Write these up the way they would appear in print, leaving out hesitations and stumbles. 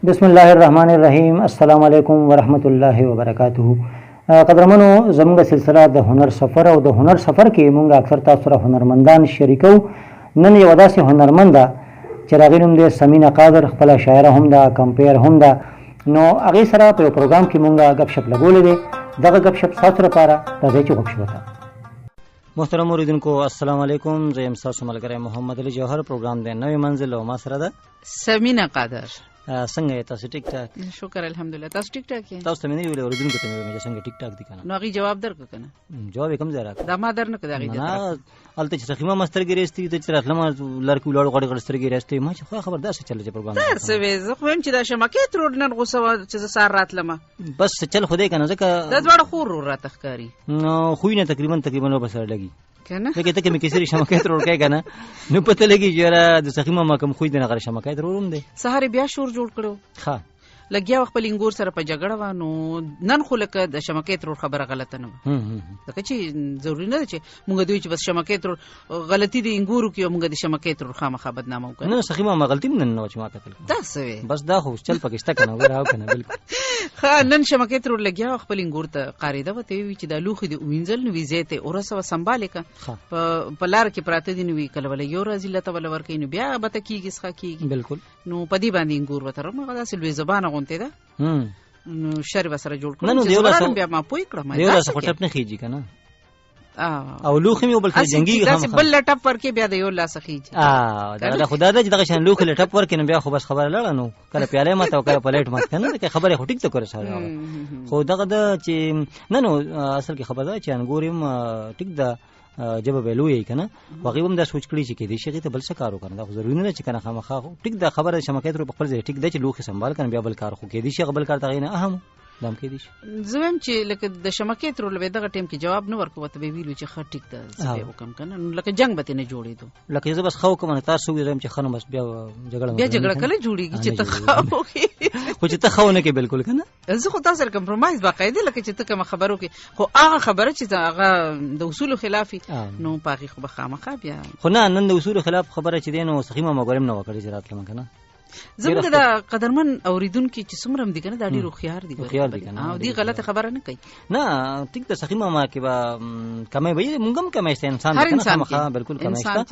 بسم الله الرحمن الرحیم. السلام علیکم ورحمت الله وبرکاته. قدرمنو زموږ سلسله د هنر سفر او د هنر سفر کې موږ اکثر تاسو سره هنرمندان شریکو. نن یو داسې هنرمند ده چې راغی نوم دی سمینا قادر، خپل شاعره هم ده، کمپیر هم ده. نو هغې سره په یو پروګرام کې موږ ګپ شپ لګولی دی. دغه ګپ شپ ستاسو لپاره راځئ چې غوږ شو ته. محترم اوریدونکو السلام علیکم. زه یم ستاسو ملګری محمد علي جوهر. پروګرام دی نوی منزل او ما سره ده سمینا قادر. څنګه یې تاسو؟ ټیک ټاک شکر الحمدلله. تاسو ټیک ټاک یې؟ تاسو ته مې نه ویل اوریدونکو ته مې ویل څنګه ټیک ټاک دي کنه. نو هغې جواب درکړه کنه؟ جواب یې کوم ځای راکړه؟ دا ما درنه کړه هغې نه هلته چې سخیمه ما سترګې رېستې ته چې راتلمه لر کې ولاړو غړې غړې سترګې رېستې ما چې خو خبر داسې چل چې پروګرام در څه وې زه خو وایم چې دا شمکې ترور نن غوسه وه چې زه سهار راتلمه بس چل خو دی که نه ځکه دا دواړه خور ورور راته ښکاري. خوی نه تقریبا به سره لګي کنه لکه ته که مې کیسري شمکې ترور کوې که نه نو پته لګي چې یاره د سخیمه ما کوم خوی دی نه غره شمکې ترور هم دی. سهار بیا شور جوړ کړو، ښه لګیا و خپل انګور سره په جګړه وه. نو نن خو لکه د شمکې ترور خبره غلطه نه وه، ځکه چې ضروري نه ده چې مونږ دوی چې بس شمکې ترور غلطي د انګورو کې او مونږ د شمکې ترور خامخا بدنامه وکړو. نه سخیمه ما غلطي هم نن نه وه چې ما کتل. دا څه وې بس دا خو چل پکې شته که نه وګوره او که نه بالکل ښه. نن شمکې ترور لګیا و خپل انګور ته قاریده وه، ته وی چې دا لوښي دې ووینځل نو وي ځای ته ورسوه سنبالې که په لاره کې پراته دي نو وي کله وله یو راځي لته وله ورکوي نو بیا به ته کېږي څښه کېږي بالکل. نو په دې باندې انګور به ترم هغه داسې لوی زبانه غوندې ده نو شر به سره جوړ کړم چې زه بیا ما پوی کړم دیو لاسه خو ټپ نه خېږي که نه او لوښي مې وبل سره جنګېږي داسې بل له ټپ ورکې بیا د یو لاسه خېږي. دا خو دا ده چې دغه شان لوښي له ټپ ورکې نو بیا خو بس خبره لړه نو کله پیاله ماته او کله پلیټ ماته که نه خبرې خو ټیک ته کوره سره خو دغه ده چې نه نو اصل کې خبر ده چې انګور یم ټیک ده جبه به لوی که نه هغې هم دا سوچ کړي چې کېدای شي هغې ته بل څه کار وکړه. دا خو ضروري نه ده چې که نه خامخا ټیک ده خبره د شمکې ترور په خپل ځای ټیک ده چې لوښي سنبال کړه بیا بل کار خو کېدای شي هغه بل کار ته هغې نه اهم دا هم کېدای شي. زه وایم چې لکه د شمکې ترور به دغه ټایم کې جواب نه ورکوه ته به یې ویلو چې ښه ټیک ده زه به یې وکړم که نه نو لکه جنګ به ترې نه جوړېدو. لکه زه بس ښه وکړم نو تاسو وویل چې ښه نو بس بیا جګړه کله جوړېږي چې ته ښه وکړې خو چې ته ښه ونه کړې بالکل که نه زه خو تاسو سره کمپرومایز باقاعده لکه چې ته کومه خبره وکړې خو هغه خبره چې هغه د اصولو خلافي نو په هغې خو به خامخا بیا خو نه نن د اصولو خلاف خبره چې دی نو سخیمه ما ګورم نه وه کړې چې راتلم که نه. زموږ د قدرمن اوریدونکي چې څومره هم دي که نه دا ډېر هوښیار دي او دې غلطه خبره نه کوي. نه ټیک ده سخیمه ما کې به کمی به مونږ هم کمی شته انسان هر انسان خامخا بالکل کمی شته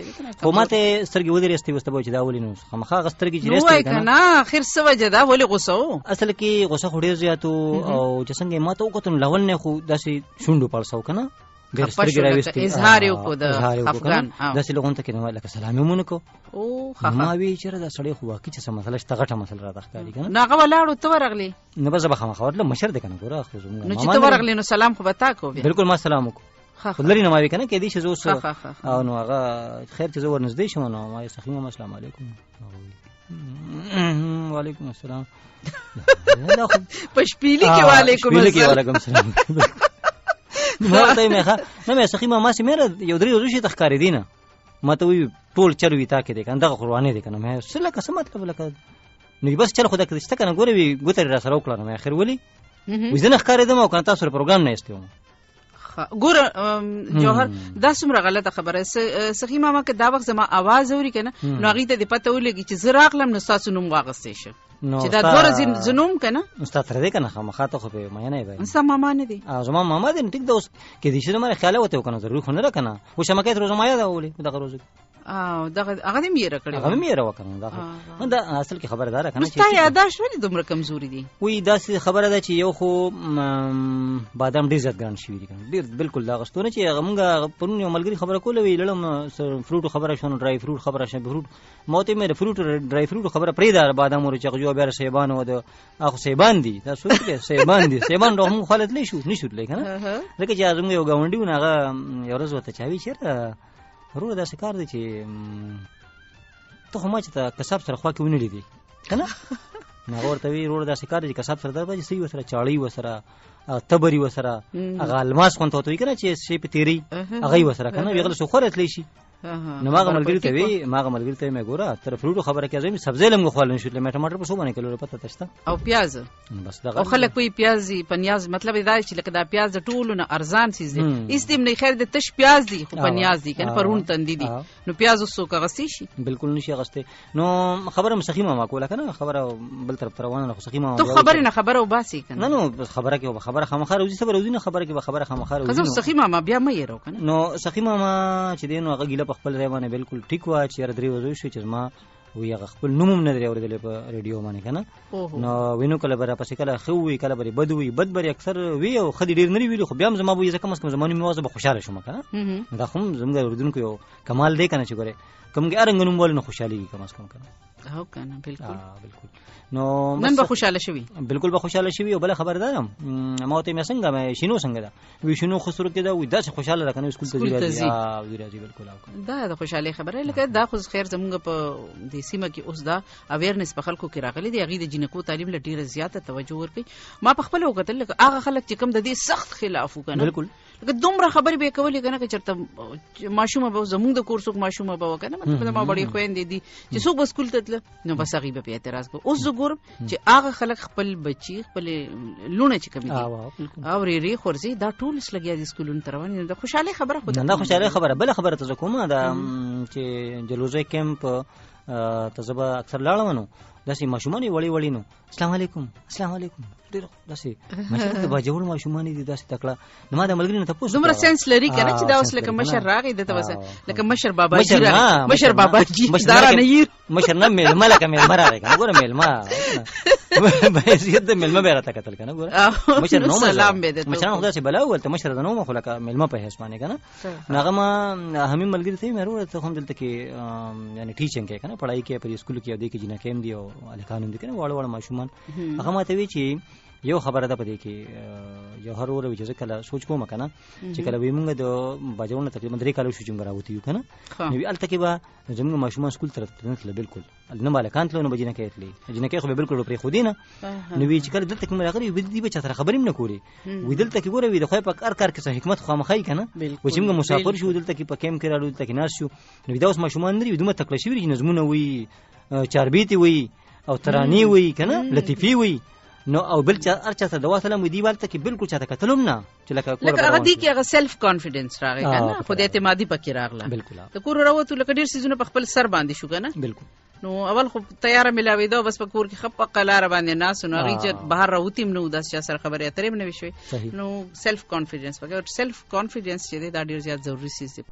خو ما ته سترګې ودرېستې اوس ته به چې دا ولې نو خامخا هغه سترګې چې رېستې که نه آخر څه وجه ده ولې غوسه و؟ اصل کې غوسه خو ډېر زیات و او چې څنګه ما ته وکتل نو لاول نه خو داسې شونډو پړسه که نه اظهار یې وکړو د خفګان داسې لغون ته کې نو لکه سلام یې مونه کو ما وی چېرې دا سړی خو واقعي چې څه مسله شته غټه مسله راته ښکاري که نه. نو هغه ولاړو ته ورغلې نو بس زه به خامخا ورتلم مشر دی که نه ګوره نو چې ته ورغلې نو سلام خو به تا کو بالکل ما سلام وکړو خو لرې نه ما وی که نه کېدای شي زه اوس او نو هغه خیر چې زه ورنږدې شم نو ما یې سخیمه السلام علیکم وعلیکم السلام په شپیلي کې وعلیکم السلام ما ورته ویم ښه نه مې سخیمه ماسې مېره یو درې ورځې شي ته ښکارېدې نه ما ته وایي ټول چل وي تا کې دی که نه دغه خو روانې دی که نه مې څه لکه څه مطلب لکه نو بس چل خو دا شته که نه ګوره وي ګوته را سره وکړه نو مې اخر ولي وایي زه نه ښکارېدم او که نه تاسو سره پروګرام نه ایستی وم. ګوره جوهر دا څومره غلطه خبره سخي ماما که دا وخت زما اواز اوري که نه نو هغې ته دې پته ولګي چې زه راغلم نو ستاسو نوم واغستی شه چې دا دوه ورځې زه نوم که نه ستا تره دی که نه خامخا ته خو په میینه یې باید ستا ماما نه دی زما ماما دی نو ټیک ده اوس کېدای شي زما خیاله وته که نه ضروري خو نه ده که نه و شمکې ترور زما یاده ولې په دغه ورځو کې هغه دې میره کړې هغه مې میره وکړه دا اصل کې خبره ده که نه ستا یاداشت ولې دومره کمزوري دي؟ وایي داسې خبره ده چې یو خو بادام ډېر زیات ګران شوي دي که نه ډېر بالکل دا غوښتو نه چې هغه مونږ پرون یو ملګري خبره کوله وی لړم فروټو خبره شوه نو ډرای فروټ خبره شوه فروټ ما ورته ویل فروټ ډرای فروټو خبره پرېږده بادام ور چې هغه بیا سیبان و د هغه سیبان دي دا څوک دی سیبان دي سیبان نو موږ خالد لې شو نشو تللی که نه ځکه چې زموږ یو ګاونډي و نو هغه یو ورځ ورته چا وایي چېرته وروره داسې کار دی چې ته خو ما چې ته کساب سره خوا کې ونه لیدې که نه نو هغه ورته وایي وروره داسې کار دی چې کساب سره در باندې سوي ورسره چاړۍ ورسره تبري ورسره هغه الماس غونته ورته وایي که نه چې شی په تېرۍ هغه یې ورسره که نه وي هغه له سوخوره تللی شي نو ماغه ملګری ته وی ماغه ملګری ته مې ګوره تر فروټو خبره کې زمي سبزی لم غوښول نشو لمه ټماټر په 100 باندې کیلو پته تشته او پیاز بس دغه او خلک په پیاز پنیاز مطلب دا چې لکه دا پیاز ټولو نه ارزان چیز دی استیم نه خیر د تش پیاز دی خو پنیاز دی کنه پرون تندې دی نو پیاز وسو کا غسی شي بالکل نشي غسته نو خبره مسخیمه ما کوله کنه خبره بل طرف روانه خو سخیمه تو خبره نه خبره وباسي کنه نو خبره کې خبره خامخا روزي صبر روزي نه خبره کې خبره خامخا روزي خزو سخیمه ما بیا مې یرو کنه نو سخیمه ما چې دینو هغه ګیله په خپل ځای باندې بالکل ټیک وا چې درې وځو شو چې ما وی هغه خپل نوم نه لري اوریدل په ریډیو باندې کنه نو وینو کله بره پسې کله خو وی کله بری بد وی بد بری اکثر وی او خدي ډیر نه ویلو خو بیا زما به ځکه کم زمانه میوازه به خوشاله شوم کنه دا خو زموږ اردن کو کمال دی کنه چې ګوره کوم ګرنګ نوم ول نه خوشالي کم از کم کنه هو کنه بالکل بالکل نو نن به خوشاله شوی بالکل به خوشاله شوی او بل خبردارم ما ته مې څنګه مې شینو څنګه دا وی شینو خسرو کې دا وی دا خوشاله راکنه سکول ته راځي بالکل دا د خوشاله خبره لکه دا خو خیر زمونږ په د سیمه کې اوس دا اویرنس په خلکو کې راغلي دی هغه د جنکو تعلیم له ډیره زیاته توجه ورکړي ما په خپل وخت لکه هغه خلک چې کم د دې سخت خلاف وکنه بالکل لکه دومره خبرې به کولې کنه چې چرته ماشومه به زمونږ د کورسو ماشومه به وکنه مطلب ما بڑی خويندې دي چې څوک به سکول ته تل نو بس هغه به اعتراض کو اوس زګور چې هغه خلک خپل بچي خپل لونه چې کمی دي او ری خورزي دا ټول لګیا دي سکولونو تروان د خوشاله خبره خو دا خوشاله خبره بل خبره ته کومه دا چې جلوزه کیمپ تزبا اکثر لاړمنو داسې ماشومان وړي وړي نو السلام علیکم ډیر داسې ماشومان د باجوړ ماشومان دي داسې تکړه نو ما د ملګری نه تاسو دومره سنس لري کنه چې دا اوس لکه مشر راغی د تاسو لکه مشر بابا جی راغی مشر بابا جی دارا نه ير مشر نه ملما لکه ملما راغی کنه ګوره ملما به زیات د ملما به راته قتل کنه ګوره مشر نو سلام به د مشر خدا چې بلا ولته مشر د نو مخ لکه ملما په هیڅ باندې کنه ناغه ما همي ملګری ته مې ورته ته هم دلته کې یعنی ټیچینګ کې کنه پڑھائی کې په اسکول کې د کې جنا کېم دی او الکانو دي کنه واړه ماشومان هغه ماته وی چې یو خبره ده پدې کې یو هر ور وجه کله سوچ کوم کنه چې کله وی مونږ د باجوړ تقریبا 3 کال شو چې راوتی یو کنه نو الته کې با زموږ ماشومان سکول تر نه بالکل نه مالکان تلو نه بجنه کې تلې جنه کې خو بالکل پرې خو دینه نو وی چې کله دلته کوم راغلی وی دې بچا تر خبرې نه کولی وی دلته کې ګوره وی د خو په کار کې څه حکمت خو مخای کنه و چې موږ مسافر شو دلته کې په کیم کې راړو دلته کې ناس شو نو دا اوس ماشومان لري دومره تکلیف شي نظمونه وی چاربيتي وی او ترانی وی کنه لطیفي وی نو او بل ارچا ته دوا سلام دیوال ته کې بالکل چاته کتلم نه چې لکه هغه دی کې هغه سیلف کانفیډنس راغی کنه خود اعتمادي پکې راغله بالکل ته کور راوته لکه ډیر سيزونه په خپل سر باندې شو کنه بالکل نو اول خو تیار ملاوي دا بس په کور کې خپ قلار باندې ناس نو غیجت بهر راوتیم نو داس چا سره خبره اترې نه وشوي نو سیلف کانفیډنس پکې سیلف کانفیډنس چې دا ډیر زیات ضروری سیز دی